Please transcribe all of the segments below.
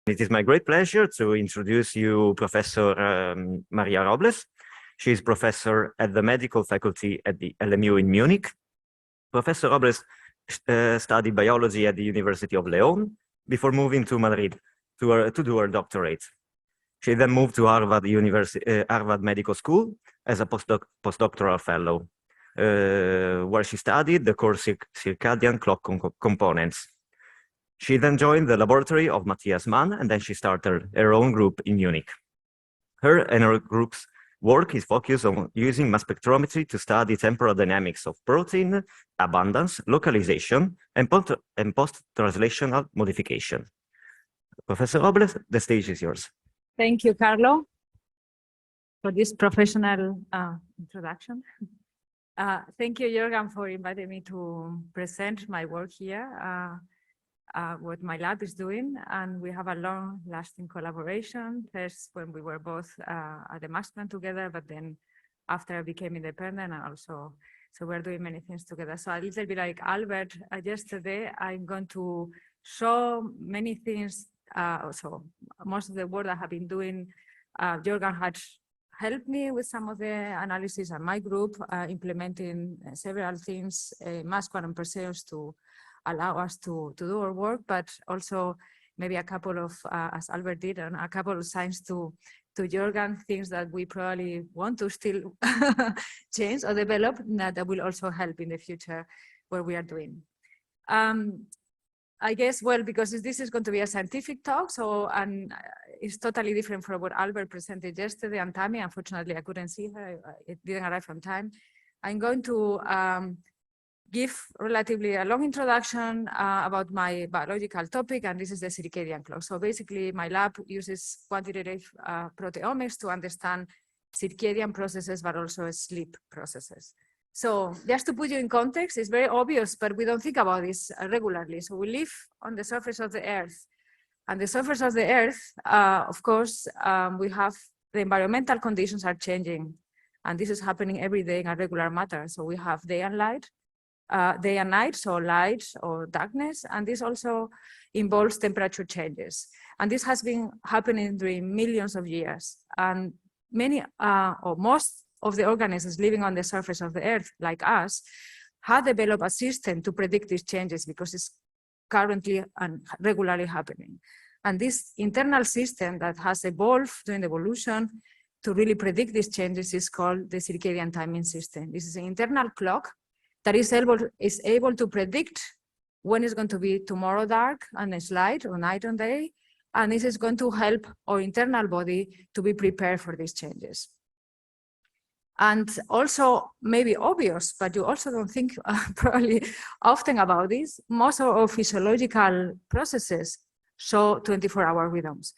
It is my great pleasure to introduce you Professor Maria Robles. She is professor at the medical faculty at the LMU in Munich. Professor Robles studied biology at the University of León before moving to Madrid to do her doctorate. She then moved to Harvard Medical School as a postdoctoral fellow, where she studied the core circadian clock components. She then joined the laboratory of Matthias Mann, and then she started her own group in Munich. Her and her group's work is focused on using mass spectrometry to study temporal dynamics of protein abundance, localization, and post-translational modification. Professor Robles, the stage is yours. Thank you, Carlo, for this professional introduction. Thank you, Jürgen, for inviting me to present my work here. What my lab is doing, and we have a long-lasting collaboration. First, when we were both at the Masterman together, but then after I became independent, and also, so we're doing many things together. So a little bit like Albert, yesterday, I'm going to show many things. So most of the work I have been doing, Jürgen had helped me with some of the analysis, and my group implementing several things, mass quantum perceivers to allow us to do our work, but also maybe a couple of, as Albert did, and a couple of signs to Jürgen, things that we probably want to still change or develop that will also help in the future what we are doing. I guess, well, because this is going to be a scientific talk, so, and it's totally different from what Albert presented yesterday, and Tammy, unfortunately, I couldn't see her, it didn't arrive on time. I'm going to give relatively a long introduction about my biological topic, and this is the circadian clock. So basically, my lab uses quantitative proteomics to understand circadian processes, but also sleep processes. So just to put you in context, it's very obvious, but we don't think about this regularly. So we live on the surface of the Earth, and the surface of the Earth, of course, we have the environmental conditions are changing, and this is happening every day in a regular matter. So we have day and night, so light or darkness, and this also involves temperature changes. And this has been happening during millions of years. And many or most of the organisms living on the surface of the Earth, like us, have developed a system to predict these changes because it's currently and regularly happening. And this internal system that has evolved during evolution to really predict these changes is called the circadian timing system. This is an internal clock that is able to predict when it's going to be tomorrow dark and it's light, or night and day, and this is going to help our internal body to be prepared for these changes. And also, maybe obvious, but you also don't think probably often about this, most of our physiological processes show 24-hour rhythms.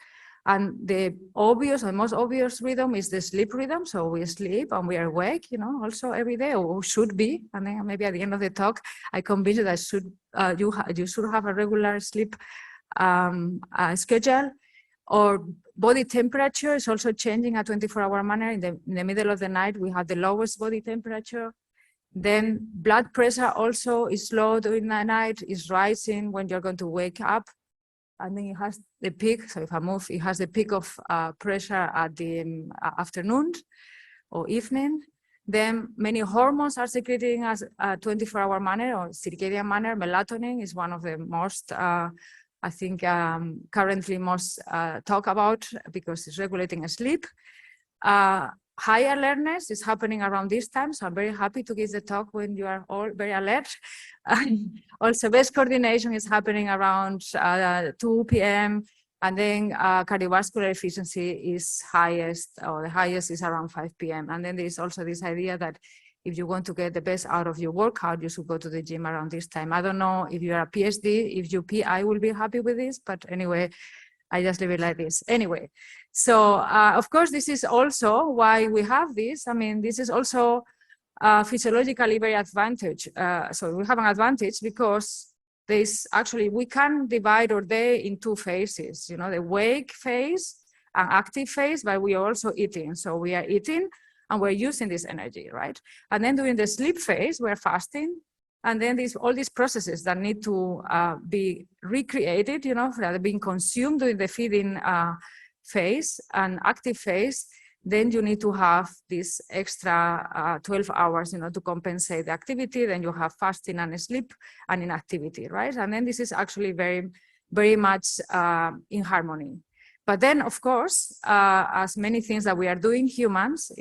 And the obvious and most obvious rhythm is the sleep rhythm. So we sleep and we are awake, you know, also every day, or should be. And then maybe at the end of the talk, I convince you that you should have a regular sleep schedule. Or body temperature is also changing at 24-hour manner. In the middle of the night, we have the lowest body temperature. Then blood pressure also is low during the night, is rising when you're going to wake up. And then it has the peak, so if I move, it has the peak of pressure at the afternoon or evening. Then many hormones are secreting as a 24-hour manner or circadian manner. Melatonin is one of the most, I think, currently most talked about because it's regulating sleep. High alertness is happening around this time, so I'm very happy to give the talk when you are all very alert. Also, best coordination is happening around 2 p.m. And then cardiovascular efficiency is highest, or the highest is around 5 p.m. And then there's also this idea that if you want to get the best out of your workout, you should go to the gym around this time. I don't know if you're a PhD, if you PI will be happy with this, but anyway, I just leave it like this. Anyway, so of course, this is also why we have this. I mean, this is also physiologically very advantage. So we have an advantage because there's actually, we can divide our day in two phases, you know, the wake phase and active phase, but we are also eating. So we are eating and we're using this energy, right? And then during the sleep phase, we're fasting. And then all these processes that need to be recreated, you know, that are being consumed during the feeding phase and active phase, then you need to have this extra 12 hours, you know, to compensate the activity. Then you have fasting and sleep and inactivity, right? And then this is actually very, very much in harmony. But then, of course, as many things that we are doing humans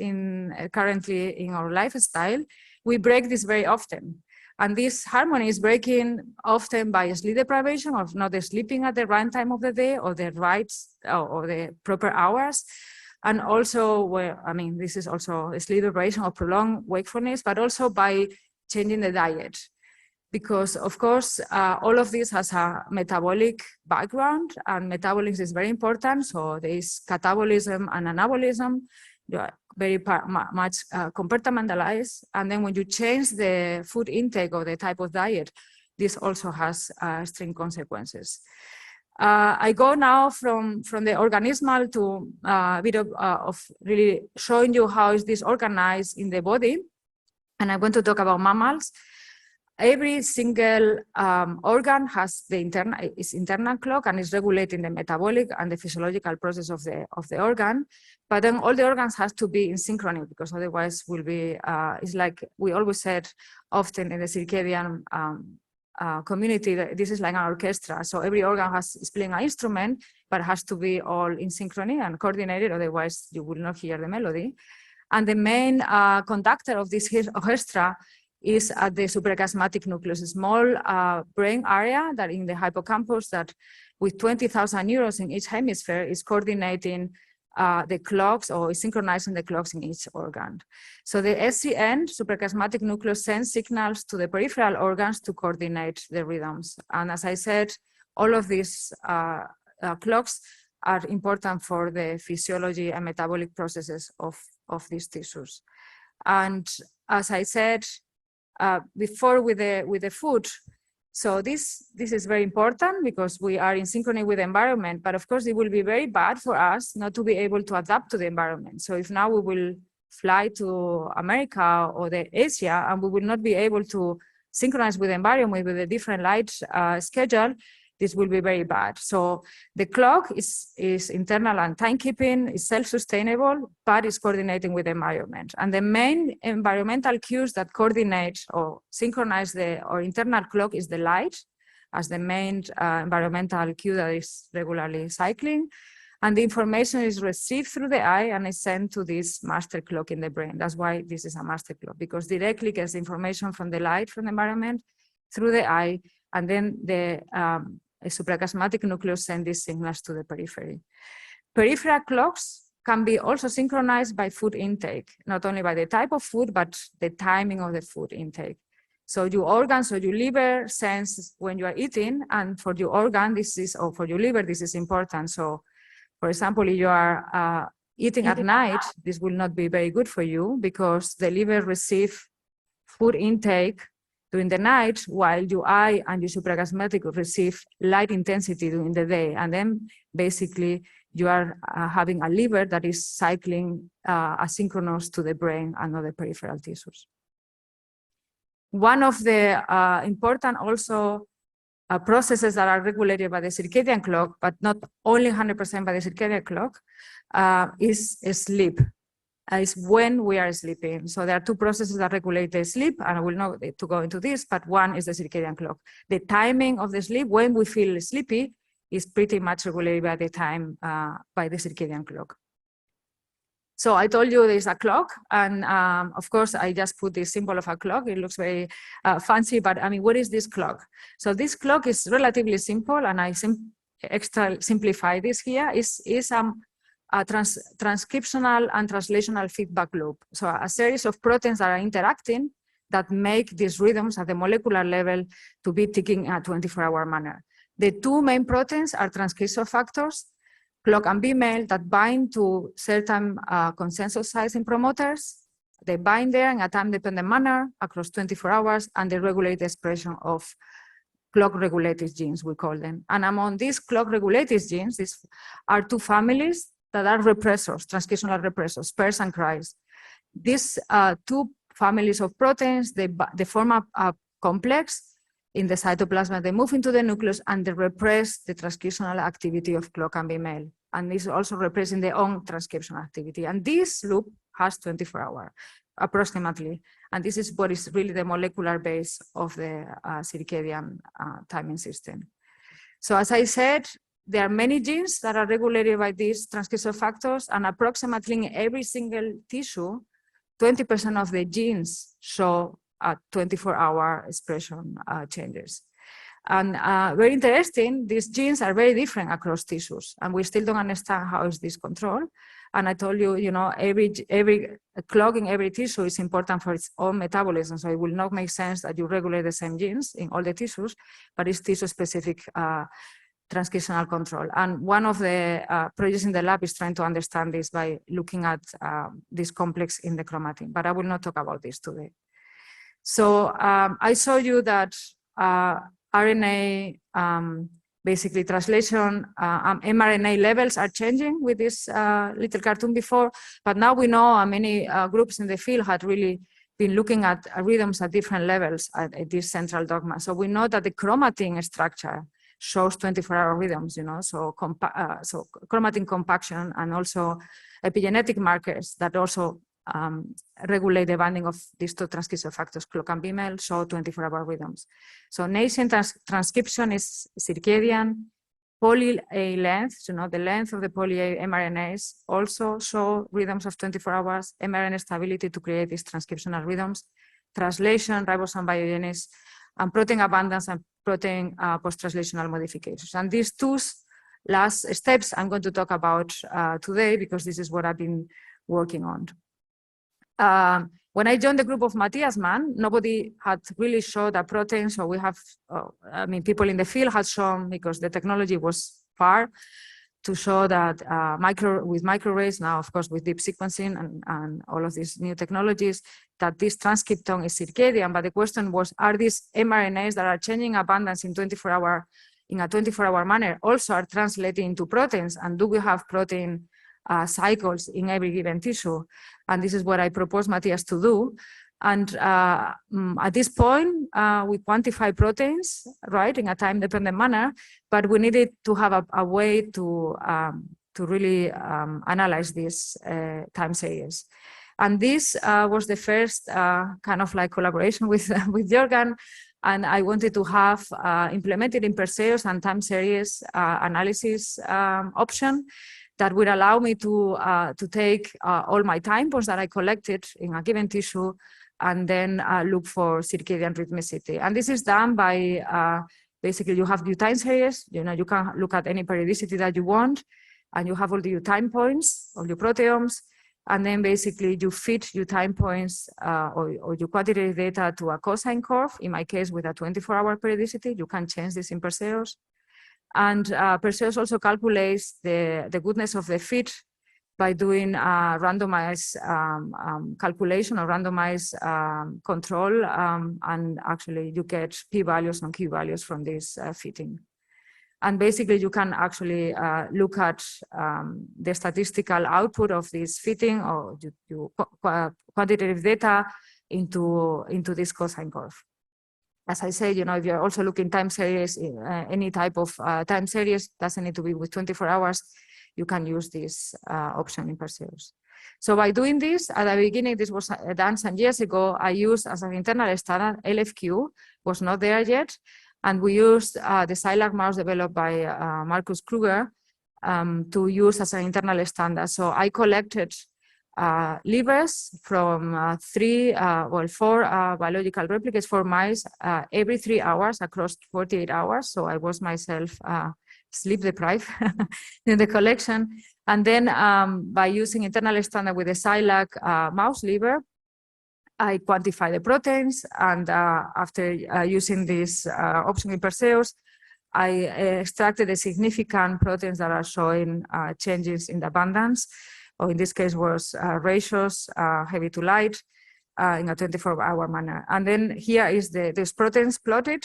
currently in our lifestyle, we break this very often. And this harmony is breaking often by sleep deprivation, of not sleeping at the right time of the day or the right or the proper hours. And also, well, I mean, this is also a sleep deprivation or prolonged wakefulness, but also by changing the diet. Because, of course, all of this has a metabolic background, and metabolism is very important. So there is catabolism and anabolism. You are very much compartmentalized. And then when you change the food intake or the type of diet, this also has extreme consequences. I go now from the organismal to a bit of really showing you how is this organized in the body. And I'm going to talk about mammals. Every single organ has its internal clock and is regulating the metabolic and the physiological process of the organ. But then all the organs have to be in synchrony, because otherwise will be, it's like we always said often in the circadian community, that this is like an orchestra. So every organ is playing an instrument, but has to be all in synchrony and coordinated, otherwise you will not hear the melody. And the main conductor of this orchestra is at the suprachiasmatic nucleus, a small brain area that in the hippocampus that with 20,000 neurons in each hemisphere is coordinating the clocks or is synchronizing the clocks in each organ. So the SCN, suprachiasmatic nucleus, sends signals to the peripheral organs to coordinate the rhythms. And as I said, all of these clocks are important for the physiology and metabolic processes of these tissues. And as I said, before with the food. So this is very important because we are in synchrony with the environment, but of course it will be very bad for us not to be able to adapt to the environment. So if now we will fly to America or Asia and we will not be able to synchronize with the environment with a different light schedule, this will be very bad. So the clock is internal and timekeeping, is self-sustainable, but is coordinating with the environment. And the main environmental cues that coordinate or synchronize our internal clock is the light as the main environmental cue that is regularly cycling. And the information is received through the eye and is sent to this master clock in the brain. That's why this is a master clock, because directly gets information from the light from the environment through the eye, and then the suprachiasmatic nucleus sends these signals to the periphery. Peripheral clocks can be also synchronized by food intake, not only by the type of food, but the timing of the food intake. So your organs or your liver sense when you are eating, and for your organ, or for your liver, this is important. So, for example, if you are eating at night, this will not be very good for you because the liver receives food intake during the night, while your eye and your suprachiasmatic receive light intensity during the day. And then basically you are having a liver that is cycling asynchronous to the brain and other peripheral tissues. One of the important also processes that are regulated by the circadian clock, but not only 100% by the circadian clock, is sleep. Is when we are sleeping. So there are two processes that regulate the sleep, and I will not to go into this, but one is the circadian clock. The timing of the sleep, when we feel sleepy, is pretty much regulated by the time, by the circadian clock. So I told you there's a clock, and of course I just put this symbol of a clock. It looks very fancy, but I mean, what is this clock? So this clock is relatively simple, and I extra simplify this here. Is a transcriptional and translational feedback loop. So a series of proteins that are interacting that make these rhythms at the molecular level to be ticking in a 24-hour manner. The two main proteins are transcription factors, clock and BMAL, that bind to certain consensus sizing promoters. They bind there in a time-dependent manner across 24 hours, and they regulate the expression of clock-regulated genes, we call them. And among these clock-regulated genes, these are two families that are repressors, transcriptional repressors, pairs and cries. These two families of proteins, they form a complex in the cytoplasm. They move into the nucleus and they repress the transcriptional activity of clock and B-mail. And this also repressing their own transcriptional activity. And this loop has 24 hours approximately. And this is what is really the molecular base of the circadian timing system. So as I said, there are many genes that are regulated by these transcription factors, and approximately in every single tissue, 20% of the genes show 24-hour expression changes. And very interesting, these genes are very different across tissues, and we still don't understand how is this controlled. And I told you, every clock in every tissue is important for its own metabolism, so it will not make sense that you regulate the same genes in all the tissues, but it's tissue-specific transcriptional control. And one of the projects in the lab is trying to understand this by looking at this complex in the chromatin, but I will not talk about this today. So I showed you that RNA, basically translation, mRNA levels are changing with this little cartoon before, but now we know many groups in the field had really been looking at rhythms at different levels at this central dogma. So we know that the chromatin structure shows 24-hour rhythms, so chromatin compaction and also epigenetic markers that also regulate the binding of these two transcription factors, clock and B-mail, show 24-hour rhythms. So nascent transcription is circadian, poly-A length, the length of the poly-A mRNAs also show rhythms of 24 hours, mRNA stability to create these transcriptional rhythms, translation, ribosome biogenesis, and protein abundance and protein post-translational modifications. And these two last steps I'm going to talk about today because this is what I've been working on. When I joined the group of Matthias Mann, nobody had really showed a protein. So we have, people in the field had shown, because the technology was far, to show that with microarrays, now of course with deep sequencing and all of these new technologies, that this transcriptome is circadian. But the question was, are these mRNAs that are changing abundance in a 24-hour manner also are translating into proteins? And do we have protein cycles in every given tissue? And this is what I propose Matthias to do. And at this point, we quantify proteins, right, in a time-dependent manner, but we needed to have a way to really analyze these time series. And this was the first kind of like collaboration with Jorgen, and I wanted to have implemented in Perseus and time series analysis option that would allow me to take all my time points that I collected in a given tissue and then look for circadian rhythmicity. And this is done by, basically you have your time series, you can look at any periodicity that you want, and you have all your time points, all your proteomes, and then basically you fit your time points or your quantitative data to a cosine curve, in my case with a 24-hour periodicity. You can change this in Perseus. And Perseus also calculates the goodness of the fit by doing randomized calculation or randomized control, and actually you get p-values and q-values from this fitting. And basically you can actually look at the statistical output of this fitting or quantitative data into this cosine curve. As I said, if you're also looking time series, any type of time series, doesn't need to be with 24 hours, you can use this option in Perseus. So by doing this, at the beginning, this was done some years ago, I used as an internal standard, LFQ, was not there yet. And we used the SciLab mouse developed by Marcus Kruger to use as an internal standard. So I collected livers from 4 biological replicates for mice every 3 hours across 48 hours. So I was myself sleep deprived in the collection. And then by using internal standard with the SciLab mouse liver, I quantify the proteins. And after using this option in Perseus, I extracted the significant proteins that are showing changes in the abundance, or in this case was ratios, heavy to light, in a 24-hour manner. And then here is these proteins plotted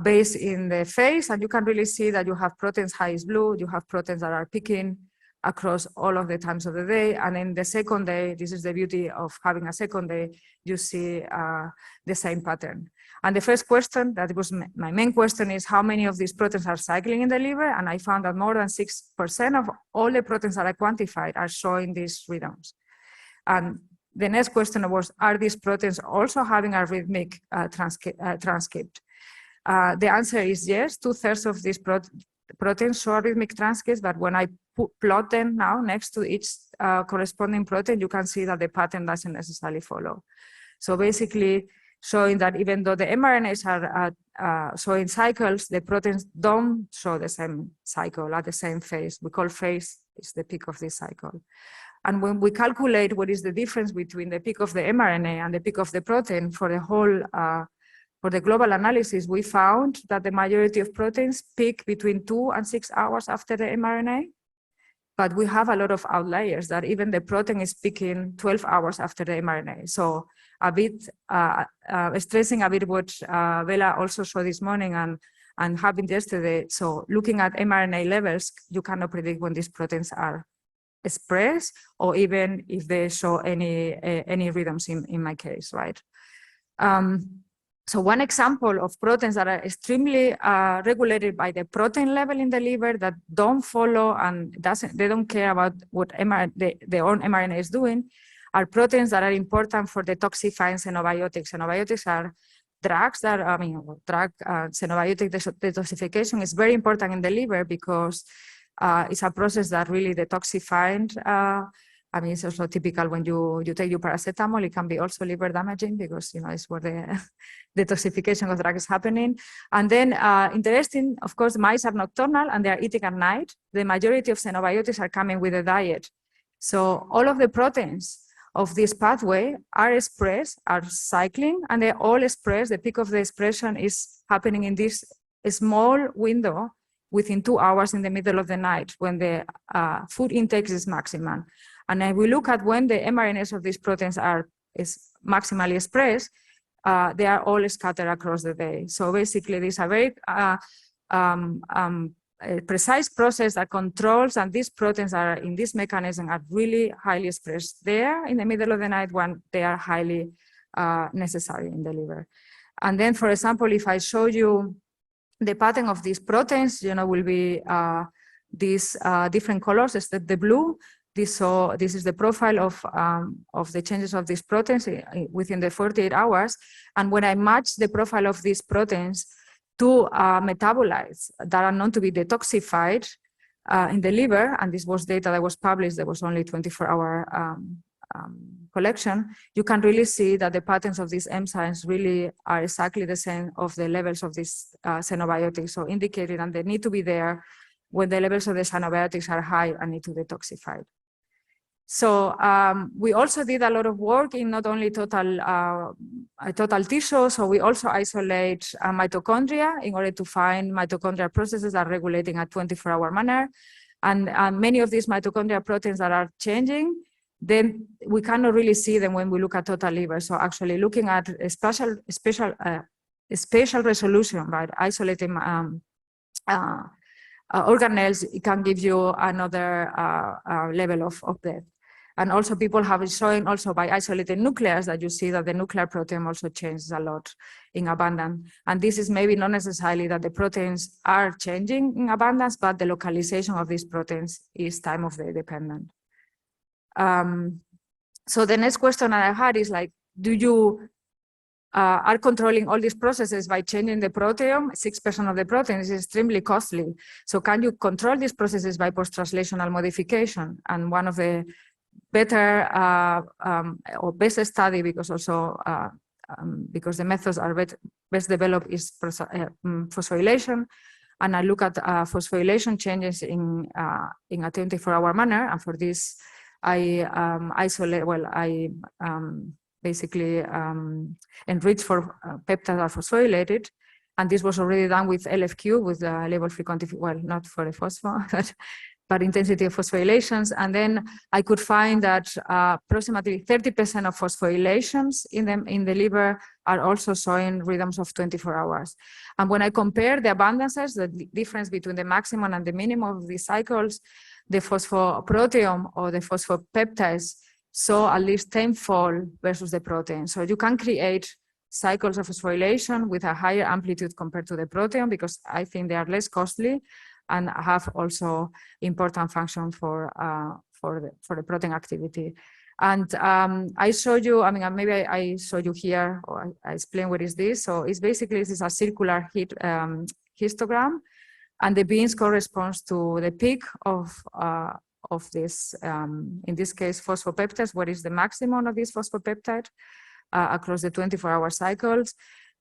based in the phase, and you can really see that you have proteins high is blue, you have proteins that are peaking across all of the times of the day. And in the second day, this is the beauty of having a second day, you see the same pattern. And the first question, that was my main question, is how many of these proteins are cycling in the liver? And I found that more than 6% of all the proteins that I quantified are showing these rhythms. And the next question was, are these proteins also having a rhythmic transcript? The answer is yes. 2/3 of these proteins show rhythmic transcripts, but when I plot them now next to each corresponding protein, you can see that the pattern doesn't necessarily follow. So basically showing that even though the mRNAs are showing cycles, the proteins don't show the same cycle at the same phase. We call phase is the peak of this cycle. And when we calculate what is the difference between the peak of the mRNA and the peak of the protein for the whole for the global analysis, we found that the majority of proteins peak between 2 and 6 hours after the mRNA. But we have a lot of outliers that even the protein is peaking 12 hours after the mRNA. So a bit stressing a bit what Bella also showed this morning and happened yesterday. So looking at mRNA levels, you cannot predict when these proteins are expressed or even if they show any rhythms in my case, right? So one example of proteins that are extremely regulated by the protein level in the liver that don't follow and they don't care about what their own mRNA is doing are proteins that are important for detoxifying xenobiotics. Xenobiotics are drugs that, xenobiotic detoxification is very important in the liver because it's a process that really detoxifying. It's also typical when you take your paracetamol, it can be also liver damaging because, it's where the detoxification of drug is happening. And then interesting, of course, mice are nocturnal and they are eating at night. The majority of xenobiotics are coming with a diet. So all of the proteins of this pathway are expressed, are cycling, and they all express, the peak of the expression is happening in this small window within 2 hours in the middle of the night when the food intake is maximum. And if we look at when the mRNAs of these proteins is maximally expressed, they are all scattered across the day. So basically, this is a very precise process that controls, and these proteins are in this mechanism are really highly expressed there in the middle of the night when they are highly necessary in the liver. And then, for example, if I show you the pattern of these proteins, will be these different colors. Is the blue. This is the profile of the changes of these proteins within the 48 hours. And when I match the profile of these proteins to metabolites that are known to be detoxified in the liver, and this was data that was published, there was only 24-hour collection, you can really see that the patterns of these enzymes really are exactly the same of the levels of these xenobiotics, so indicating that they need to be there when the levels of the xenobiotics are high and need to be detoxified. So we also did a lot of work in not only total tissue, so we also isolate mitochondria in order to find mitochondrial processes that are regulating a 24-hour manner. And many of these mitochondrial proteins that are changing, then we cannot really see them when we look at total liver. So actually looking at a spatial resolution, right, isolating organelles, it can give you another level of depth. And also people have been showing also by isolated nuclears that you see that the nuclear protein also changes a lot in abundance. And this is maybe not necessarily that the proteins are changing in abundance, but the localization of these proteins is time of day dependent. So the next question I had is like, do you are controlling all these processes by changing the proteome? 6% of the protein is extremely costly. So can you control these processes by post-translational modification? And one of the better or best study, because also because the methods are best developed, is phosphorylation. And I look at phosphorylation changes in a 24-hour manner. And for this, I basically enrich for peptides that are phosphorylated. And this was already done with LFQ, with the label-free quantification, well, not for the phosphor, but but intensity of phosphorylations. And then I could find that approximately 30% of phosphorylations in the liver are also showing rhythms of 24 hours. And when I compare the abundances, the difference between the maximum and the minimum of these cycles, the phosphoproteome or the phosphopeptides saw at least tenfold versus the protein. So you can create cycles of phosphorylation with a higher amplitude compared to the proteome, because I think they are less costly and have also important function for the protein activity. And I show you, I mean, maybe I show you here, or I explain what is this. So it's basically, this is a circular histogram, and the beans corresponds to the peak of this, in this case, phosphopeptides, what is the maximum of this phosphopeptide across the 24-hour cycles.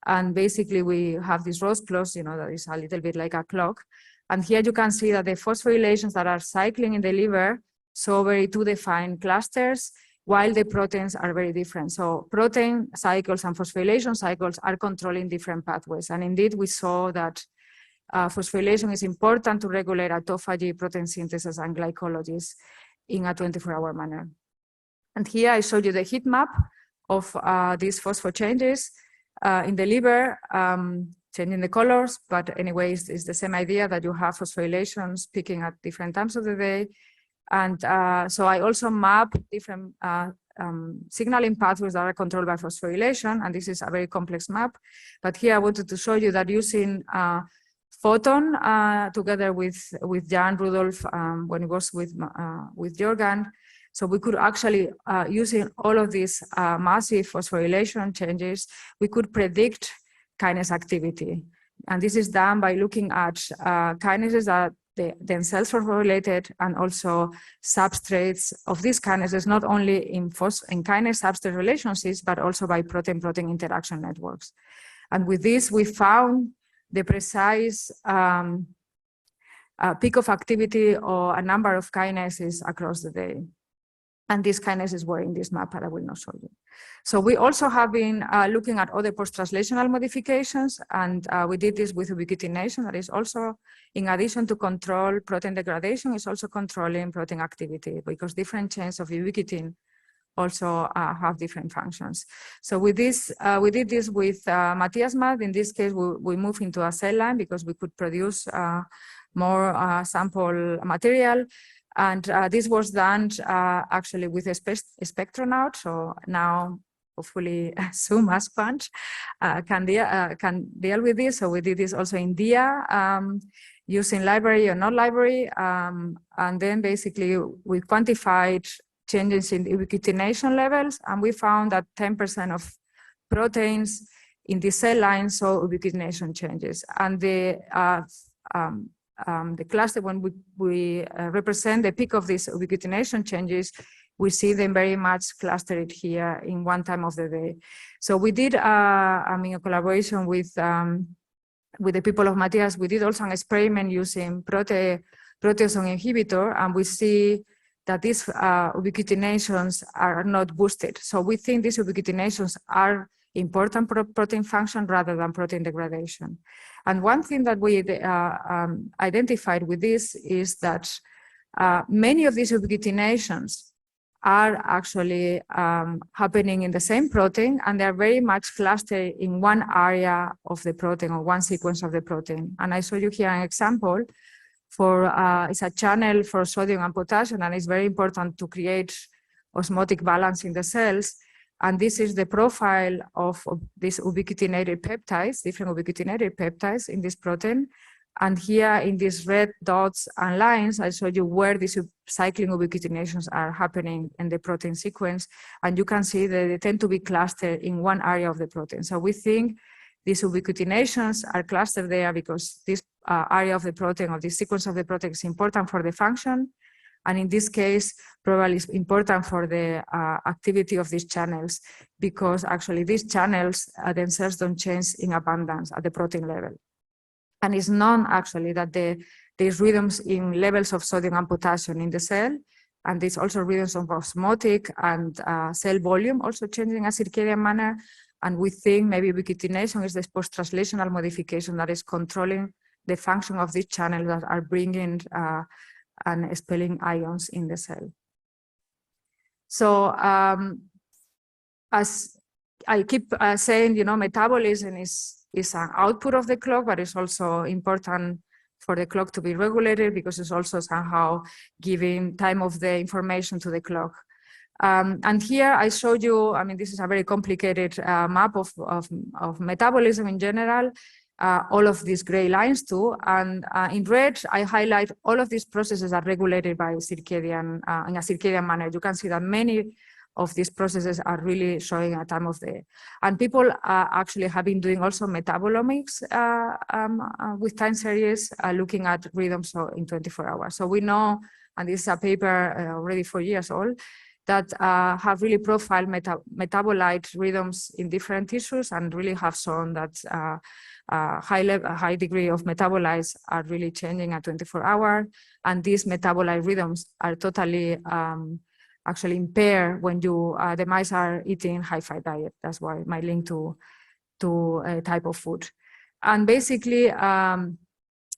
And basically we have this rose plus, you know, that is a little bit like a clock. And here you can see that the phosphorylations that are cycling in the liver show very two defined clusters, while the proteins are very different. So protein cycles and phosphorylation cycles are controlling different pathways. And indeed we saw that phosphorylation is important to regulate autophagy, protein synthesis, and glycolysis in a 24-hour manner. And here I showed you the heat map of these phospho changes in the liver, changing the colors, but anyways, it's the same idea that you have phosphorylations peaking at different times of the day. And so I also map different signaling pathways that are controlled by phosphorylation, and this is a very complex map. But here I wanted to show you that using photon together with Jan Rudolph when he was with Jorgen, so we could actually, using all of these massive phosphorylation changes, we could predict kinase activity. And this is done by looking at kinases that themselves phosphorylated, and also substrates of these kinases, not only in kinase substrate relationships, but also by protein-protein interaction networks. And with this, we found the precise peak of activity or a number of kinases across the day. And these kinases were in this map that I will not show you. So we also have been looking at other post-translational modifications, and we did this with ubiquitination, that is also, in addition to control protein degradation, is also controlling protein activity, because different chains of ubiquitin also have different functions. So with this, we did this with Matthias Matt. In this case, we moved into a cell line because we could produce more sample material. And this was done actually with a spectronaut. So now, hopefully, soon MassQuant can deal with this. So we did this also in DIA, using library or not library. And then basically we quantified changes in ubiquitination levels. And we found that 10% of proteins in the cell line saw ubiquitination changes. And the cluster, when we represent the peak of these ubiquitination changes, we see them very much clustered here in one time of the day. So we did, in collaboration with the people of Matthias, we did also an experiment using proteasome inhibitor, and we see that these ubiquitinations are not boosted. So we think these ubiquitinations are important protein function rather than protein degradation. And one thing that we identified with this is that many of these ubiquitinations are actually happening in the same protein, and they're very much clustered in one area of the protein or one sequence of the protein. And I show you here an example for, it's a channel for sodium and potassium, and it's very important to create osmotic balance in the cells. And this is the profile of these ubiquitinated peptides, different ubiquitinated peptides in this protein. And here in these red dots and lines, I show you where these cycling ubiquitinations are happening in the protein sequence. And you can see that they tend to be clustered in one area of the protein. So we think these ubiquitinations are clustered there because this area of the protein, or this sequence of the protein, is important for the function. And in this case, probably it's important for the activity of these channels, because actually these channels themselves don't change in abundance at the protein level. And it's known actually that there's rhythms in levels of sodium and potassium in the cell, and there's also rhythms of osmotic and cell volume also changing in a circadian manner. And we think maybe ubiquitination is this post-translational modification that is controlling the function of these channels that are bringing and expelling ions in the cell. So as I keep saying, metabolism is an output of the clock, but it's also important for the clock to be regulated because it's also somehow giving time of the information to the clock. And here I showed you, this is a very complicated map of metabolism in general, all of these gray lines too. And in red, I highlight all of these processes are regulated by circadian, in a circadian manner. You can see that many of these processes are really showing a time of day. And people actually have been doing also metabolomics with time series, looking at rhythms in 24 hours. So we know, and this is a paper already 4 years old, that have really profiled metabolite rhythms in different tissues and really have shown that high degree of metabolites are really changing at 24 hours. And these metabolite rhythms are totally actually impaired when the mice are eating high-fat diet. That's why my link to a type of food. And basically,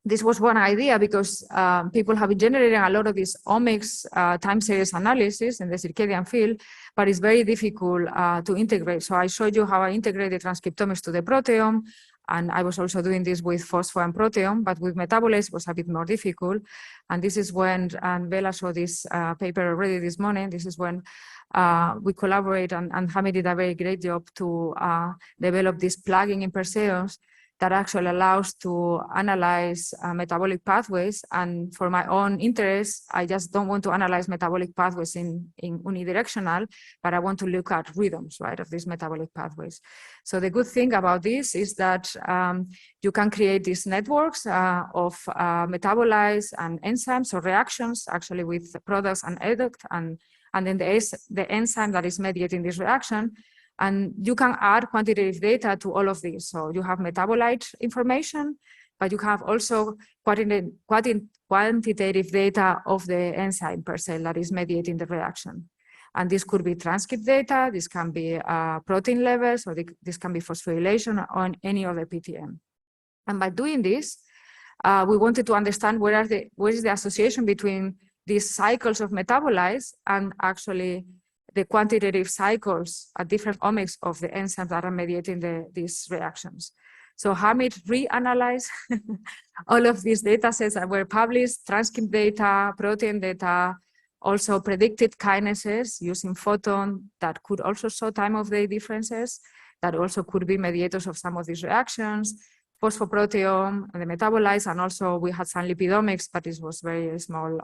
this was one idea because people have been generating a lot of these omics time series analysis in the circadian field, but it's very difficult to integrate. So I showed you how I integrated transcriptomics to the proteome, and I was also doing this with phospho and proteome, but with metabolites it was a bit more difficult. And this is when, and Bella showed this paper already this morning, this is when we collaborate, and Hamid did a very great job to develop this plugin in Perseus that actually allows to analyze metabolic pathways. And for my own interest, I just don't want to analyze metabolic pathways in unidirectional, but I want to look at rhythms, right, of these metabolic pathways. So the good thing about this is that you can create these networks of metabolites and enzymes or reactions actually with products and adduct, and then the enzyme that is mediating this reaction. And you can add quantitative data to all of these. So you have metabolite information, but you have also quantitative data of the enzyme per se that is mediating the reaction. And this could be transcript data, this can be protein levels, or this can be phosphorylation on any other PTM. And by doing this, we wanted to understand where is the association between these cycles of metabolites and actually the quantitative cycles at different omics of the enzymes that are mediating these reactions. So Hamid reanalyzed all of these data sets that were published, transcript data, protein data, also predicted kinases using photon that could also show time of day differences, that also could be mediators of some of these reactions, phosphoproteome, and the metabolites, and also we had some lipidomics, but it was very small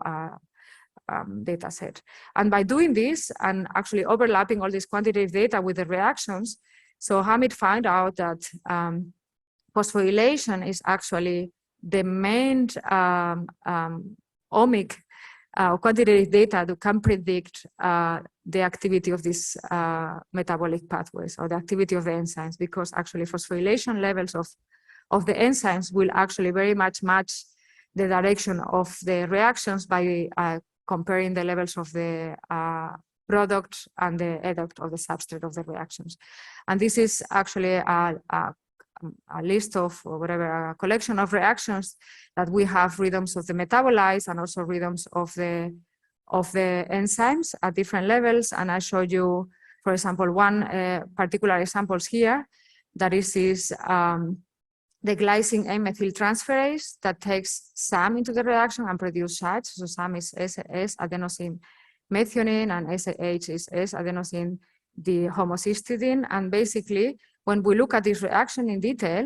data set. And by doing this and actually overlapping all this quantitative data with the reactions, so Hamid found out that phosphorylation is actually the main omic quantitative data that can predict the activity of these metabolic pathways or the activity of the enzymes, because actually phosphorylation levels of the enzymes will actually very much match the direction of the reactions by comparing the levels of the product and the adduct of the substrate of the reactions. And this is actually a list of, or whatever, a collection of reactions that we have rhythms of the metabolites and also rhythms of the enzymes at different levels. And I showed you, for example, one particular examples here, that is the glycine methyltransferase that takes SAM into the reaction and produce SACH. So SAM is S-adenosine methionine and SAH is S-adenosine dehomocystidine. And basically, when we look at this reaction in detail,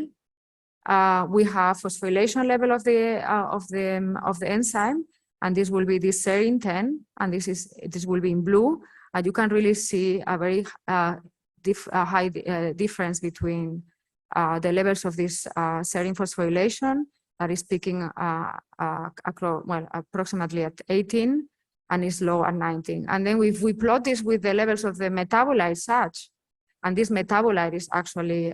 we have phosphorylation level of the enzyme, and this will be this serine 10, and this will be in blue, and you can really see a very high difference between the levels of this serine phosphorylation that is peaking approximately at 18 and is low at 19. And then if we plot this with the levels of the metabolite SACH, and this metabolite is actually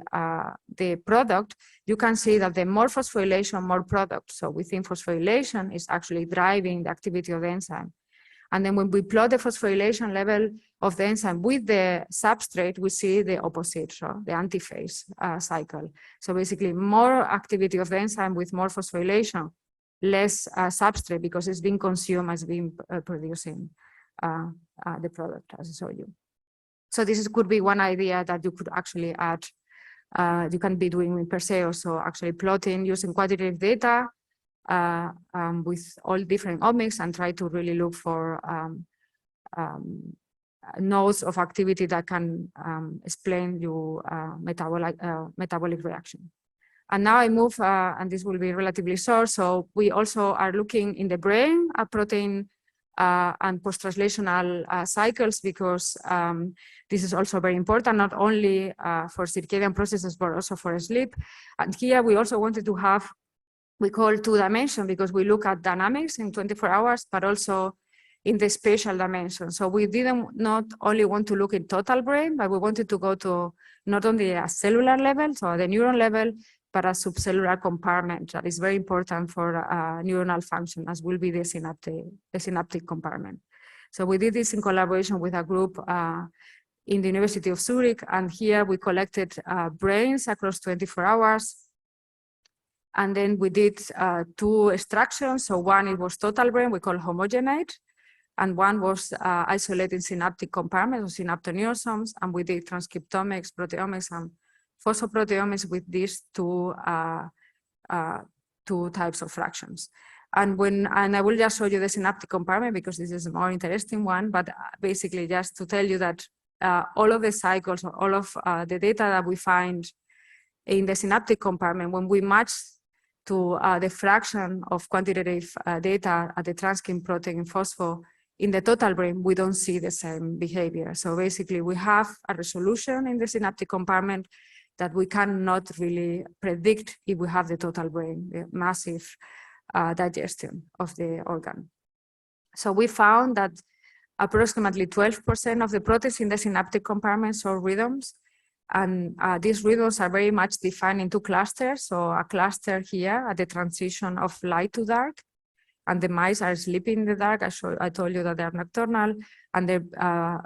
the product, you can see that the more phosphorylation, more product. So within phosphorylation is actually driving the activity of the enzyme. And then when we plot the phosphorylation level of the enzyme with the substrate, we see the opposite, so the antiphase cycle. So basically more activity of the enzyme with more phosphorylation less substrate because it's being consumed as being producing the product, as I showed you. So this could be one idea that you could actually add. You can be doing per se also actually plotting using quantitative data with all different omics and try to really look for nodes of activity that can explain your metabolic reaction. And now I move, and this will be relatively short. So we also are looking in the brain at protein and post-translational cycles, because this is also very important, not only for circadian processes, but also for sleep. And here we also wanted to have, we call 2-dimension, because we look at dynamics in 24 hours, but also in the spatial dimension. So we didn't not only want to look in total brain, but we wanted to go to not only a cellular level, so the neuron level, but a subcellular compartment that is very important for neuronal function, as will be the synaptic compartment. So we did this in collaboration with a group in the University of Zurich, and here we collected brains across 24 hours. And then we did 2 extractions. So one, it was total brain, we call homogenate, and one was isolated synaptic compartment, or synaptoneurosomes, and we did transcriptomics, proteomics, and phosphoproteomics with these 2 types of fractions. And I will just show you the synaptic compartment because this is a more interesting one, but basically just to tell you that all of the cycles, or all of the data that we find in the synaptic compartment, when we match to the fraction of quantitative data at the transcript protein phospho in the total brain, we don't see the same behavior. So basically we have a resolution in the synaptic compartment that we cannot really predict if we have the total brain, the massive digestion of the organ. So we found that approximately 12% of the proteins in the synaptic compartment show rhythms, and these rhythms are very much defined into clusters. So a cluster here at the transition of light to dark, and the mice are sleeping in the dark. I told you that they're nocturnal, and they're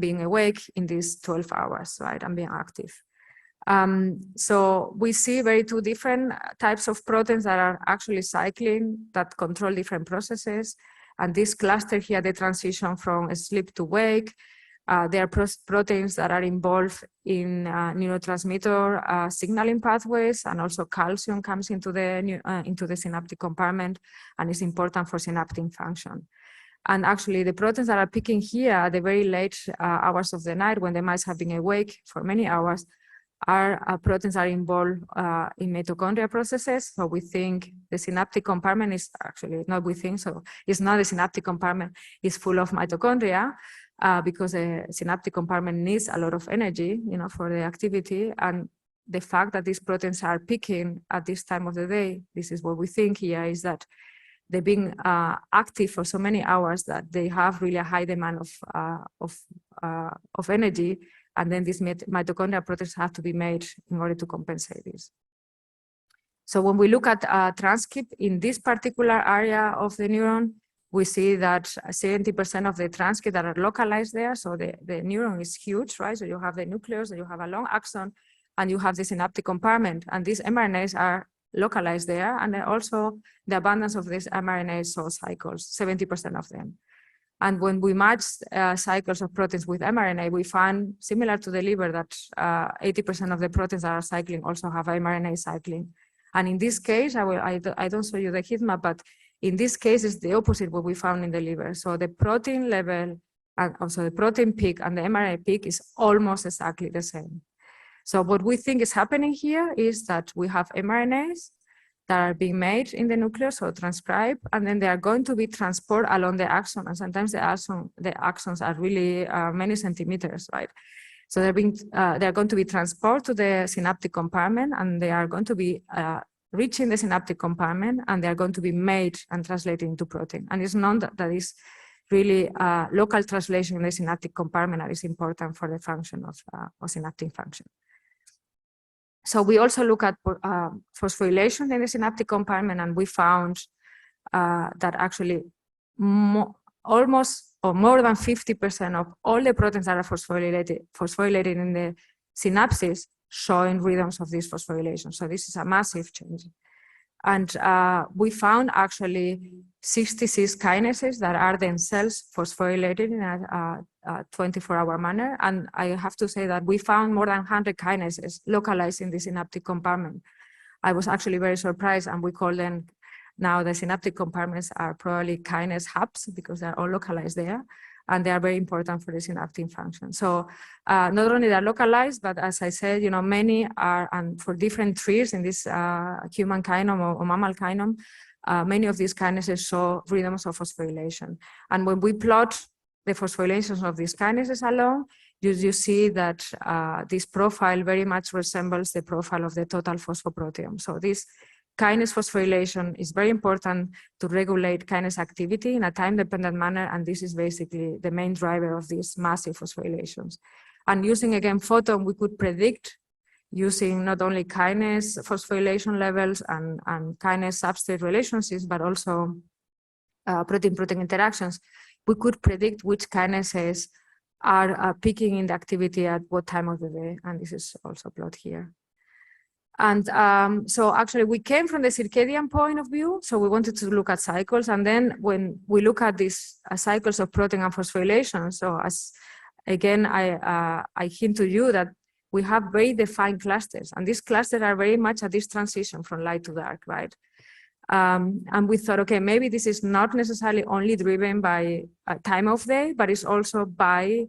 being awake in these 12 hours, right, and being active. So we see 2 different types of proteins that are actually cycling, that control different processes. And this cluster here, the transition from sleep to wake, there are proteins that are involved in neurotransmitter signaling pathways, and also calcium comes into the synaptic compartment and is important for synaptic function. And actually the proteins that are peaking here at the very late hours of the night, when the mice have been awake for many hours, are proteins that are involved in mitochondria processes. So we think the synaptic compartment is actually not, we think so, it's not the synaptic compartment, is full of mitochondria because the synaptic compartment needs a lot of energy, for the activity. And the fact that these proteins are peaking at this time of the day, this is what we think here, is that they've been active for so many hours that they have really a high demand of energy. And then these mitochondrial proteins have to be made in order to compensate this. So when we look at transcript in this particular area of the neuron, we see that 70% of the transcript that are localized there. So the neuron is huge, right? So you have the nucleus, and you have a long axon, and you have the synaptic compartment. And these mRNAs are localized there. And then also the abundance of these mRNAs show cycles, 70% of them. And when we match cycles of proteins with mRNA, we find, similar to the liver, that 80% of the proteins that are cycling also have mRNA cycling. And in this case, I don't show you the heat map, but in this case, it's the opposite what we found in the liver. So the protein level, and also the protein peak and the mRNA peak is almost exactly the same. So what we think is happening here is that we have mRNAs that are being made in the nucleus, or transcribed, and then they are going to be transported along the axon. And sometimes the axons are really many centimeters, right? So they're going to be transported to the synaptic compartment, and they are going to be reaching the synaptic compartment, and they are going to be made and translated into protein. And it's known that is really local translation in the synaptic compartment that is important for the function of synaptic function. So we also look at phosphorylation in the synaptic compartment, and we found that actually almost or more than 50% of all the proteins that are phosphorylated in the synapses showing rhythms of this phosphorylation. So this is a massive change. And we found actually 66 kinases that are themselves phosphorylated in a 24-hour manner. And I have to say that we found more than 100 kinases localized in the synaptic compartment. I was actually very surprised, and we call them now the synaptic compartments are probably kinase hubs because they're all localized there, and they are very important for the synaptic function. So not only they're localized, but as I said, you know, many are, and for different trees in this human kinome or mammal kinome, many of these kinases show rhythms of phosphorylation. And when we plot the phosphorylations of these kinases alone, you see that this profile very much resembles the profile of the total phosphoproteome. So this kinase phosphorylation is very important to regulate kinase activity in a time-dependent manner, and this is basically the main driver of these massive phosphorylations. And using, again, photon, we could predict, using not only kinase phosphorylation levels and kinase substrate relationships, but also protein-protein interactions, we could predict which kinases are peaking in the activity at what time of the day, and this is also plotted here. And so actually we came from the circadian point of view, so we wanted to look at cycles, and then when we look at these cycles of protein and phosphorylation, so as again I hint to you that we have very defined clusters, and these clusters are very much at this transition from light to dark, right? And we thought, okay, maybe this is not necessarily only driven by time of day, but it's also by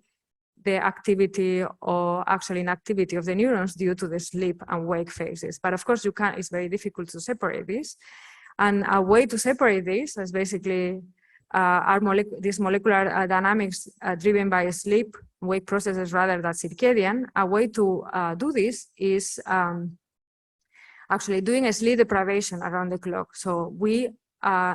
the activity or actually inactivity of the neurons due to the sleep and wake phases. But of course, you can't, it's very difficult to separate this. And a way to separate this is basically these molecular dynamics driven by sleep, wake processes rather than circadian. A way to do this is actually doing a sleep deprivation around the clock. So we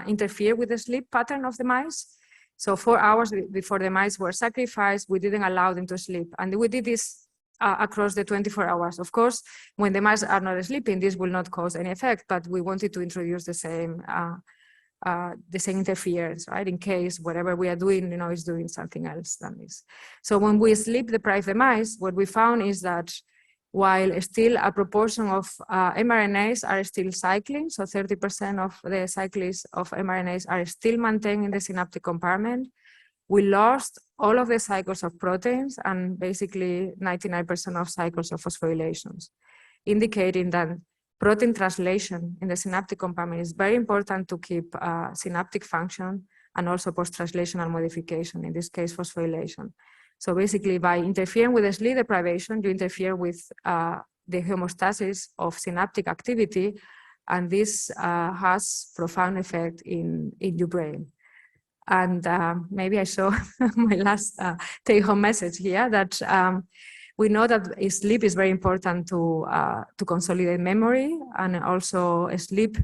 interfere with the sleep pattern of the mice. So 4 hours before the mice were sacrificed, we didn't allow them to sleep. And we did this across the 24 hours. Of course, when the mice are not sleeping, this will not cause any effect, but we wanted to introduce the same interference, right? In case whatever we are doing, you know, is doing something else than this. So when we sleep deprive the mice, what we found is that while still a proportion of mRNAs are still cycling, so 30% of the cycles of mRNAs are still maintained in the synaptic compartment, we lost all of the cycles of proteins and basically 99% of cycles of phosphorylations, indicating that protein translation in the synaptic compartment is very important to keep synaptic function and also post-translational modification, in this case phosphorylation. So basically, by interfering with the sleep deprivation, you interfere with the homeostasis of synaptic activity, and this has profound effect in your brain. And maybe I show my last take-home message here, that we know that sleep is very important to consolidate memory, and also sleep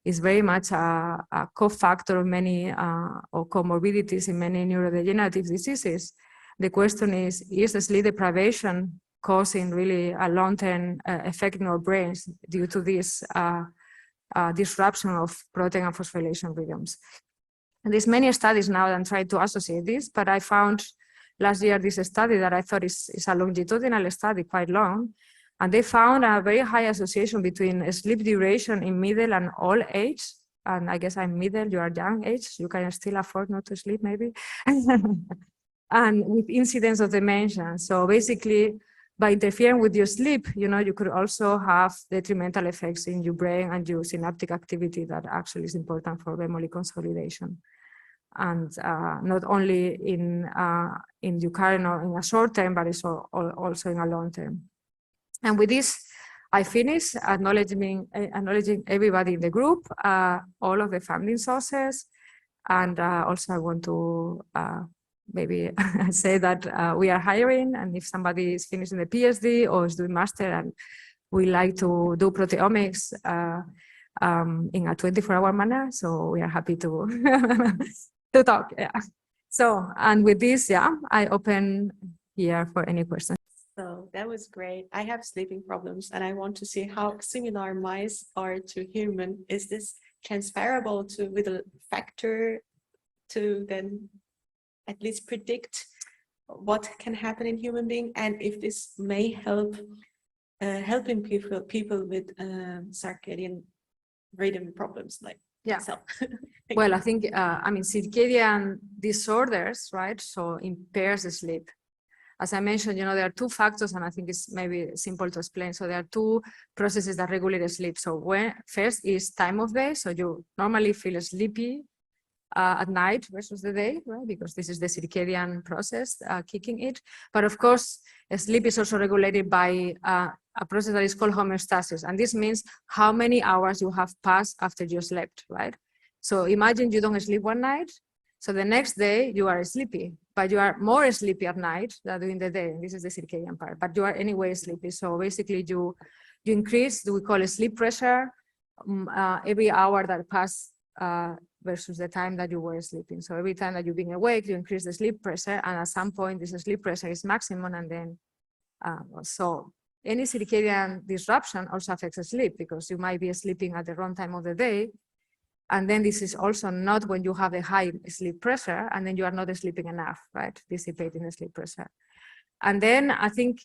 is very much a cofactor of many or comorbidities in many neurodegenerative diseases. The question is the sleep deprivation causing really a long-term effect in our brains due to this disruption of protein and phosphorylation rhythms? And there's many studies now that try to associate this, but I found last year this study that I thought is a longitudinal study, quite long, and they found a very high association between sleep duration in middle and old age. And I guess I'm middle, you are young age, you can still afford not to sleep maybe. And with incidence of dementia. So basically, by interfering with your sleep, you know, you could also have detrimental effects in your brain and your synaptic activity that actually is important for memory consolidation. And not only in your current or in a short term, but it's also in a long term. And with this, I finish acknowledging everybody in the group, all of the funding sources, and also I want to maybe say that we are hiring, and if somebody is finishing the PhD or is doing master and we like to do proteomics in a 24-hour manner, so we are happy to to talk. Yeah. So, and with this, yeah, I open here for any questions. So that was great. I have sleeping problems, and I want to see how similar mice are to human. Is this transferable to with a factor to then at least predict what can happen in human being, and if this may help helping people with circadian rhythm problems like Yeah. myself. Well, I think, I mean, circadian disorders, right? So impairs the sleep. As I mentioned, there are two factors, and I think it's maybe simple to explain. So there are two processes that regulate sleep. So first is time of day. So you normally feel sleepy at night versus the day, right? Because this is the circadian process kicking it. But of course, sleep is also regulated by a process that is called homeostasis. And this means how many hours you have passed after you slept, right? So imagine you don't sleep one night. So the next day you are sleepy, but you are more sleepy at night than during the day. This is the circadian part, but you are anyway sleepy. So basically you increase, we call it sleep pressure, every hour that passes versus the time that you were sleeping. So every time that you've been awake, you increase the sleep pressure, and at some point this sleep pressure is maximum, and then so any circadian disruption also affects sleep, because you might be sleeping at the wrong time of the day. And then this is also not when you have a high sleep pressure, and then you are not sleeping enough, right? Dissipating the sleep pressure. And then I think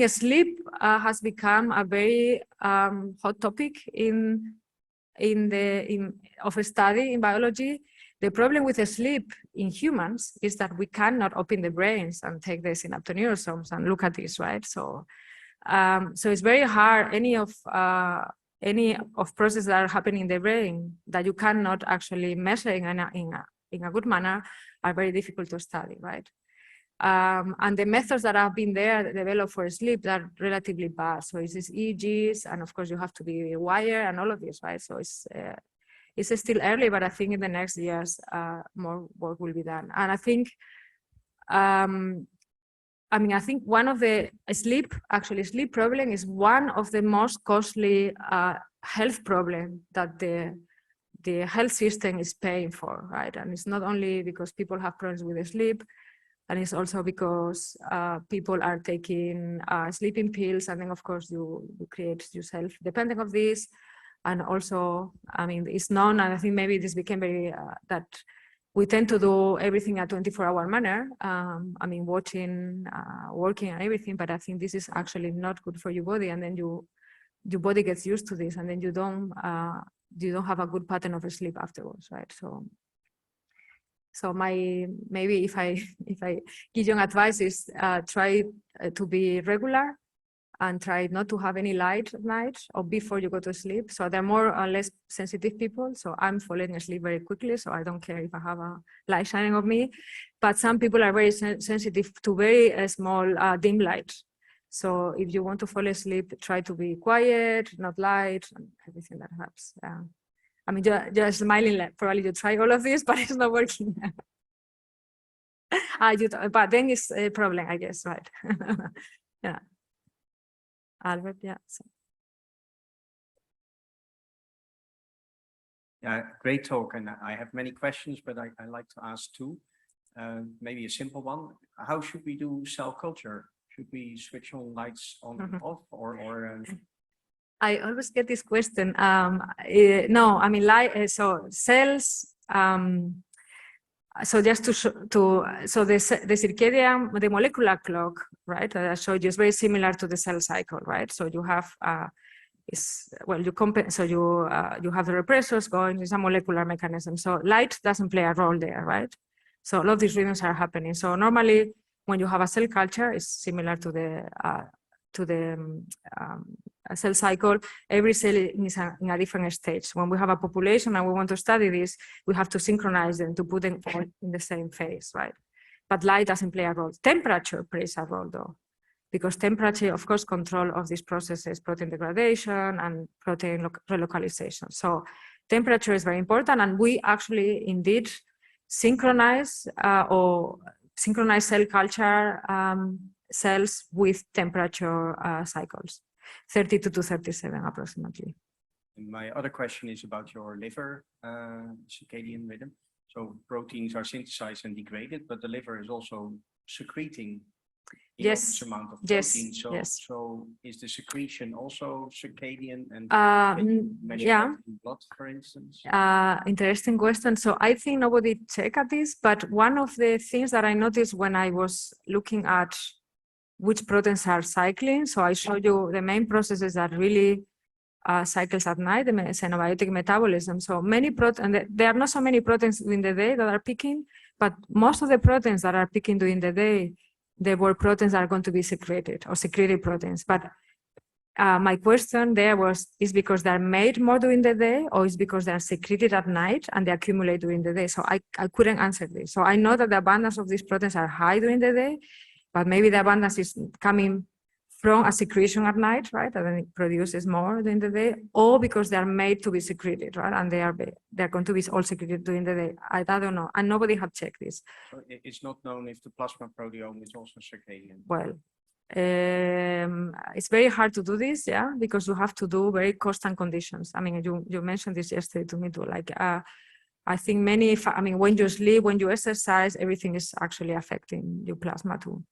sleep has become a very hot topic of a study in biology. The problem with the sleep in humans is that we cannot open the brains and take the synaptoneurosomes and look at this, right? So it's very hard. Any of processes that are happening in the brain that you cannot actually measure in a good manner are very difficult to study, right? And the methods that have been there developed for sleep are relatively bad. So it's these EEGs, and of course you have to be wired and all of this, right? So it's still early, but I think in the next years more work will be done. And I think, I think one of the sleep problem is one of the most costly health problems that the health system is paying for, right? And it's not only because people have problems with the sleep, and it's also because people are taking sleeping pills, and then of course you create yourself dependent of this. And also, I mean, it's known, and I think maybe this became very, that we tend to do everything at 24-hour manner. I mean, watching, working and everything, but I think this is actually not good for your body. And then your body gets used to this, and then you don't have a good pattern of sleep afterwards, right? So maybe if I give you an advice is try to be regular, and try not to have any light at night or before you go to sleep. So they're more or less sensitive people. So I'm falling asleep very quickly, so I don't care if I have a light shining on me. But some people are very sensitive to very small dim light. So if you want to fall asleep, try to be quiet, not light, and everything that helps. I mean, you're smiling, like probably you try all of this, but it's not working. But then it's a problem, I guess, right? Yeah. Albert, yeah. So. Yeah, great talk, and I have many questions, but I like to ask two. Maybe a simple one. How should we do cell culture? Should we switch on lights on and off, or? I always get this question. No, I mean, so cells. So just so the circadian, the molecular clock, right, that I showed you is very similar to the cell cycle, right? So you have, you have the repressors going, it's a molecular mechanism. So light doesn't play a role there, right? So a lot of these rhythms are happening. So normally when you have a cell culture, it's similar to the cell cycle. Every cell is in a different stage. When we have a population and we want to study this, we have to synchronize them to put them all in the same phase, right? But light doesn't play a role. Temperature plays a role though, because temperature, of course, control of these processes, protein degradation and protein relocalization. So temperature is very important, and we actually indeed synchronize cell culture cells with temperature cycles, 32 to 37 approximately. And my other question is about your liver circadian rhythm. So proteins are synthesized and degraded, but the liver is also secreting enormous amount of protein. So is the secretion also circadian, and can you measure that in blood, for instance? Interesting question. So I think nobody checked at this, but one of the things that I noticed when I was looking at which proteins are cycling, so I showed you the main processes that really cycles at night, the xenobiotic metabolism. So many proteins, there are not so many proteins during the day that are peaking, but most of the proteins that are peaking during the day, they were proteins that are going to be secreted or secreted proteins. But my question there is because they're made more during the day, or is because they're secreted at night and they accumulate during the day? So I couldn't answer this. So I know that the abundance of these proteins are high during the day, but maybe the abundance is coming from a secretion at night, right? And then it produces more during the day, or because they are made to be secreted, right? And they're going to be all secreted during the day. I don't know, and nobody had checked this. So it's not known if the plasma proteome is also circadian. Well, it's very hard to do this, yeah, because you have to do very constant conditions. I mean, you mentioned this yesterday to me too. Like, I think when you sleep, when you exercise, everything is actually affecting your plasma too.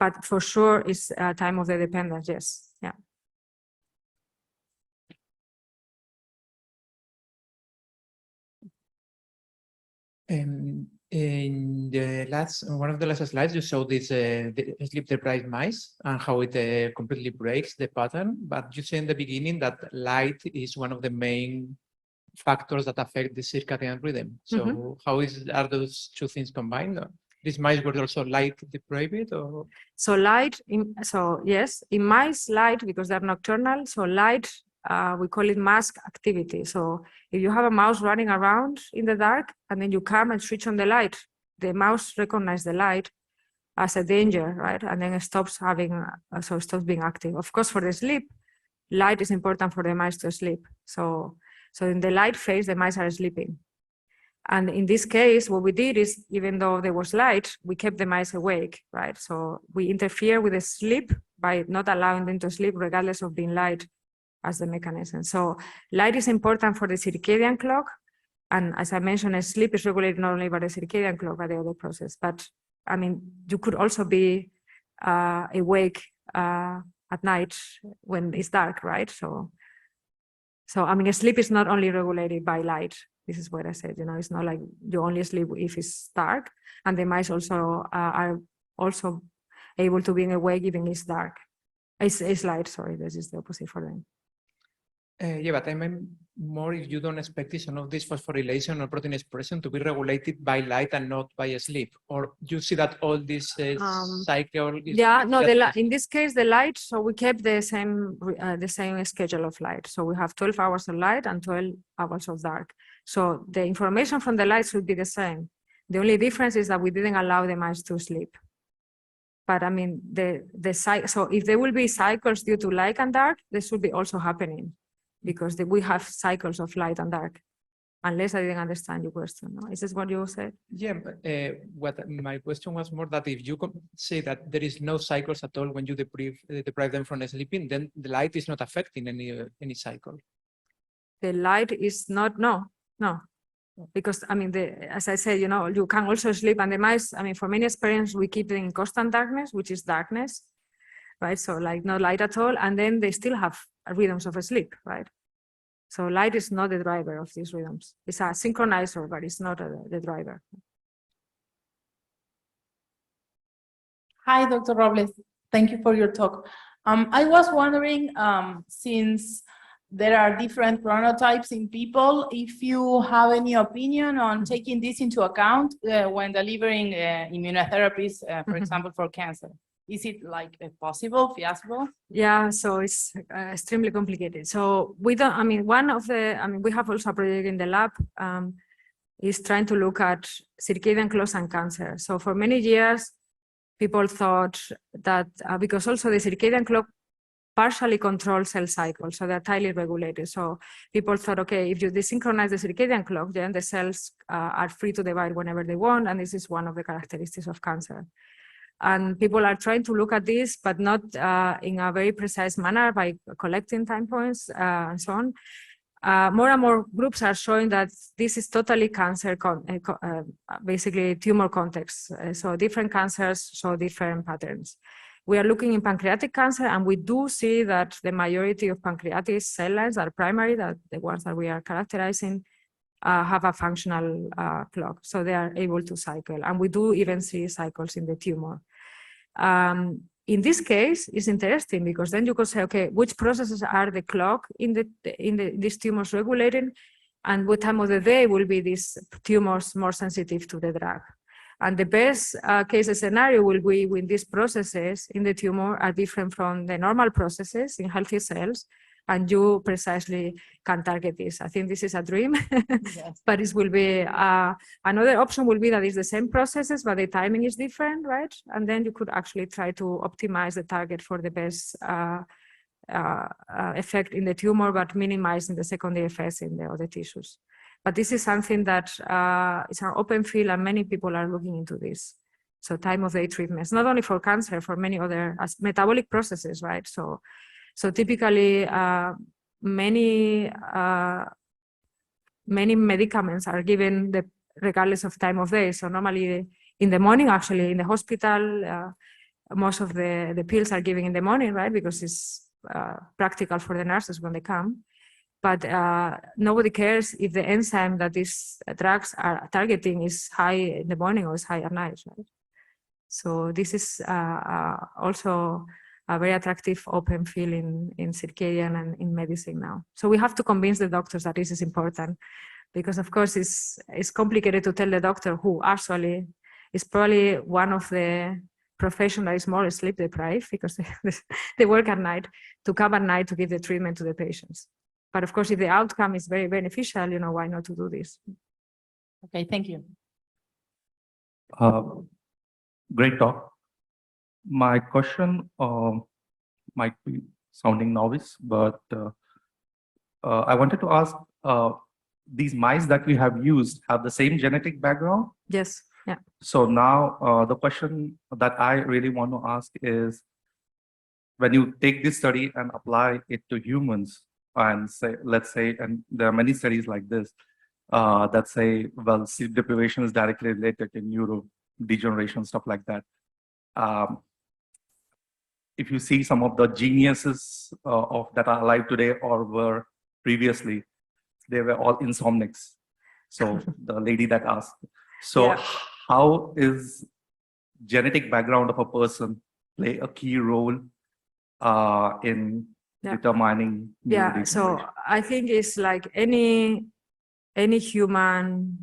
But for sure, it's time of the dependence. Yes, yeah. In one of the last slides, you showed this the sleep-deprived mice and how it completely breaks the pattern. But you said in the beginning that light is one of the main factors that affect the circadian rhythm. So how are those two things combined? These mice were also light deprived, or? So yes, in mice, light, because they're nocturnal. So light, we call it mask activity. So if you have a mouse running around in the dark and then you come and switch on the light, the mouse recognizes the light as a danger, right? And then it stops being active. Of course, for the sleep, light is important for the mice to sleep. So in the light phase, the mice are sleeping. And in this case, what we did is, even though there was light, we kept the mice awake, right? So we interfere with the sleep by not allowing them to sleep regardless of being light as the mechanism. So light is important for the circadian clock. And as I mentioned, sleep is regulated not only by the circadian clock, but the other process. But I mean, you could also be awake at night when it's dark, right? So I mean, sleep is not only regulated by light. This is what I said, it's not like you only sleep if it's dark, and the mice also are also able to be awake even if it's dark. It's light, sorry, this is the opposite for them. Yeah, but I mean more if you don't expect some of this phosphorylation or protein expression to be regulated by light and not by sleep, or you see that all this cycle is... Yeah, no, in this case, the light, so we kept the same schedule of light. So we have 12 hours of light and 12 hours of dark. So the information from the light should be the same. The only difference is that we didn't allow the mice to sleep. But I mean, so if there will be cycles due to light and dark, this should be also happening, because we have cycles of light and dark, unless I didn't understand your question. No? Is this what you said? Yeah, but what my question was more that if you say that there is no cycles at all when you deprive them from sleeping, then the light is not affecting any cycle. The light is not, no. Because I mean, as I said, you can also sleep, and the mice, I mean, for many experiments, we keep them in constant darkness, which is darkness, right? So like no light at all, and then they still have rhythms of sleep, right? So light is not the driver of these rhythms. It's a synchronizer, but it's not the driver. Hi, Dr. Robles. Thank you for your talk. I was wondering, since there are different chronotypes in people, if you have any opinion on taking this into account when delivering immunotherapies, for example, for cancer. Is it like possible, feasible? Yeah, so it's extremely complicated. So we don't, I mean, we have also a project in the lab is trying to look at circadian clocks and cancer. So for many years, people thought that because also the circadian clock partially controls cell cycles, so they're tightly regulated. So people thought, okay, if you desynchronize the circadian clock, then the cells are free to divide whenever they want, and this is one of the characteristics of cancer. And people are trying to look at this, but not in a very precise manner by collecting time points and so on. More and more groups are showing that this is totally cancer, basically tumor context. So different cancers show different patterns. We are looking in pancreatic cancer, and we do see that the majority of pancreatic cell lines are primary, that the ones that we are characterizing have a functional clock, so they are able to cycle. And we do even see cycles in the tumor. in this case, it's interesting because then you could say, okay, which processes are the clock in these tumors regulating, and what time of the day will be these tumors more sensitive to the drug? And the best case scenario will be when these processes in the tumor are different from the normal processes in healthy cells, and you precisely can target this. I think this is a dream, yes. But it will be, another option will be that it's the same processes, but the timing is different, right? And then you could actually try to optimize the target for the best effect in the tumor, but minimizing the secondary effects in the other tissues. But this is something that is an open field, and many people are looking into this. So time of day treatments, not only for cancer, for many other metabolic processes, right? So typically, many medicaments are given regardless of time of day. So normally in the morning, actually in the hospital, most of the pills are given in the morning, right? Because it's practical for the nurses when they come. But nobody cares if the enzyme that these drugs are targeting is high in the morning or is high at night, right? So this is also a very attractive open field in circadian and in medicine now. So we have to convince the doctors that this is important, because of course it's complicated to tell the doctor, who actually is probably one of the profession that is more sleep deprived because they work at night, to come at night to give the treatment to the patients. But of course, if the outcome is very beneficial, you know, why not to do this? Okay, thank you. Great talk. My question might be sounding novice, but I wanted to ask, these mice that we have used have the same genetic background? Yes, yeah. So now the question that I really want to ask is, when you take this study and apply it to humans, and say, let's say, and there are many studies like this, that say, well, sleep deprivation is directly related to neurodegeneration, stuff like that. If you see some of the geniuses that are alive today or were previously, they were all insomnics. So the lady that asked. So yeah. How is genetic background of a person play a key role in determining? Yeah, so I think it's like any human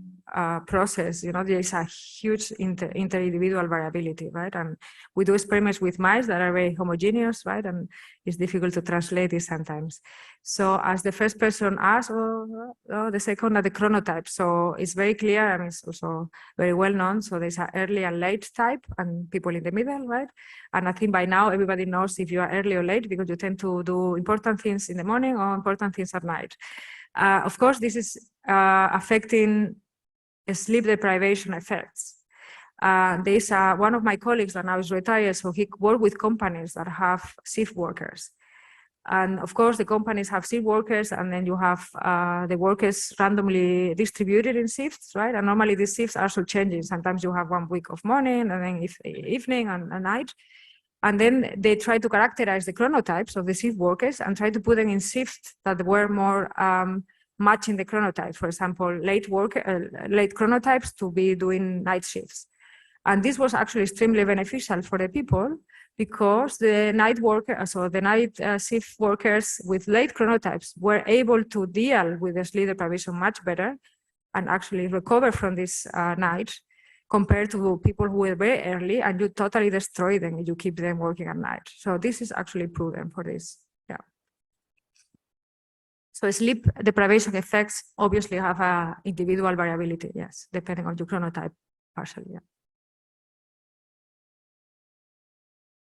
process, you know, there is a huge inter-individual variability, right? And we do experiments with mice that are very homogeneous, right? And it's difficult to translate this sometimes. So as the first person asked, the second are the chronotypes. So it's very clear, and it's also very well known. So there's an early and late type and people in the middle, right? And I think by now everybody knows if you are early or late, because you tend to do important things in the morning or important things at night. Of course, this is affecting sleep deprivation effects. There's one of my colleagues that now is retired, so he worked with companies that have shift workers. And of course, the companies have shift workers, and then you have the workers randomly distributed in shifts, right? And normally these shifts are also changing. Sometimes you have 1 week of morning, and then evening and night. And then they try to characterize the chronotypes of the shift workers and try to put them in shifts that were more matching the chronotype. For example, late chronotypes to be doing night shifts. And this was actually extremely beneficial for the people, because the night workers, so the night shift workers with late chronotypes were able to deal with the sleep deprivation much better and actually recover from this night, compared to people who were very early, and you totally destroy them and you keep them working at night. So this is actually proven for this. Yeah. So sleep deprivation effects obviously have a individual variability, yes, depending on your chronotype partially. Yeah.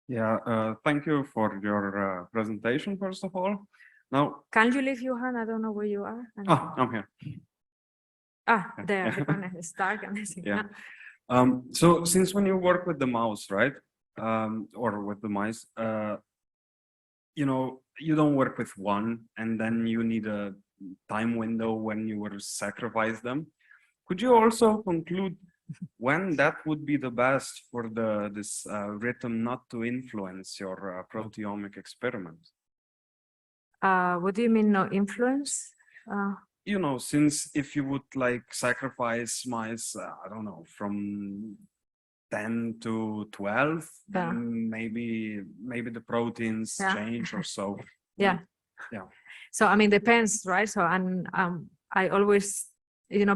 Yeah, thank you for your presentation, first of all. Now, can you leave your hand? I don't know where you are. Oh, I'm here. There, the corner is dark and yeah. So since when you work with the mouse, right, or with the mice, you know, you don't work with one, and then you need a time window when you will sacrifice them. Could you also conclude when that would be the best for this rhythm not to influence your proteomic experiment? What do you mean, no influence? You know, since if you would like sacrifice mice, I don't know, from 10 to 12, Yeah. then maybe the proteins Yeah. change or so. Yeah. Yeah. So, I mean, depends, right? So, and I always,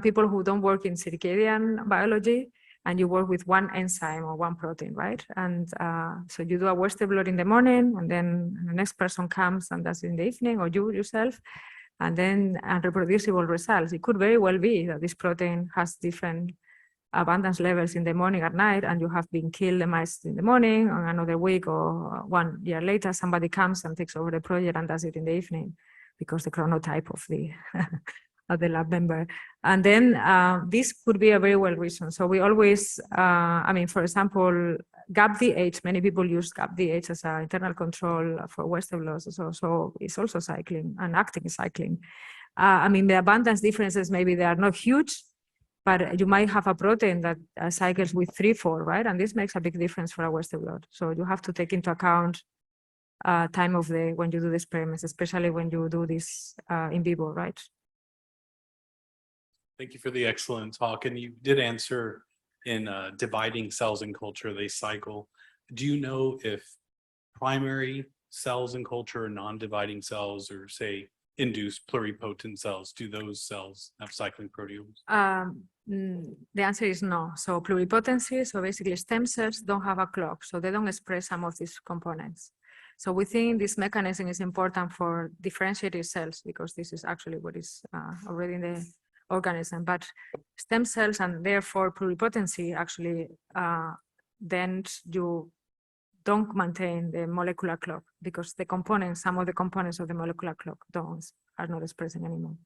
people who don't work in circadian biology and you work with one enzyme or one protein, right? And so you do a Western blot in the morning and then the next person comes and does it in the evening, or you yourself, and then reproducible results. It could very well be that this protein has different abundance levels in the morning at night, and you have been killed the mice in the morning, and another week or 1 year later, somebody comes and takes over the project and does it in the evening because the chronotype of the of the lab member. And then this could be a very well reason. So we always, I mean, for example, GAP-DH, many people use GAP-DH as an internal control for Western blots. So it's also cycling and acting cycling. I mean, the abundance differences, maybe they are not huge, but you might have a protein that cycles with 3-4, right? And this makes a big difference for a Western blot. So you have to take into account time of day when you do the experiments, especially when you do this in vivo, right? Thank you for the excellent talk. And you did answer in dividing cells in culture, they cycle. Do you know if primary cells in culture, non-dividing cells, or say induced pluripotent cells, do those cells have cycling proteomes? The answer is no. So pluripotency, so basically stem cells don't have a clock, so they don't express some of these components. So we think this mechanism is important for differentiated cells because this is actually what is already in the organism. But stem cells and therefore pluripotency actually then you don't maintain the molecular clock because the components, some of the components of the molecular clock are not expressing anymore.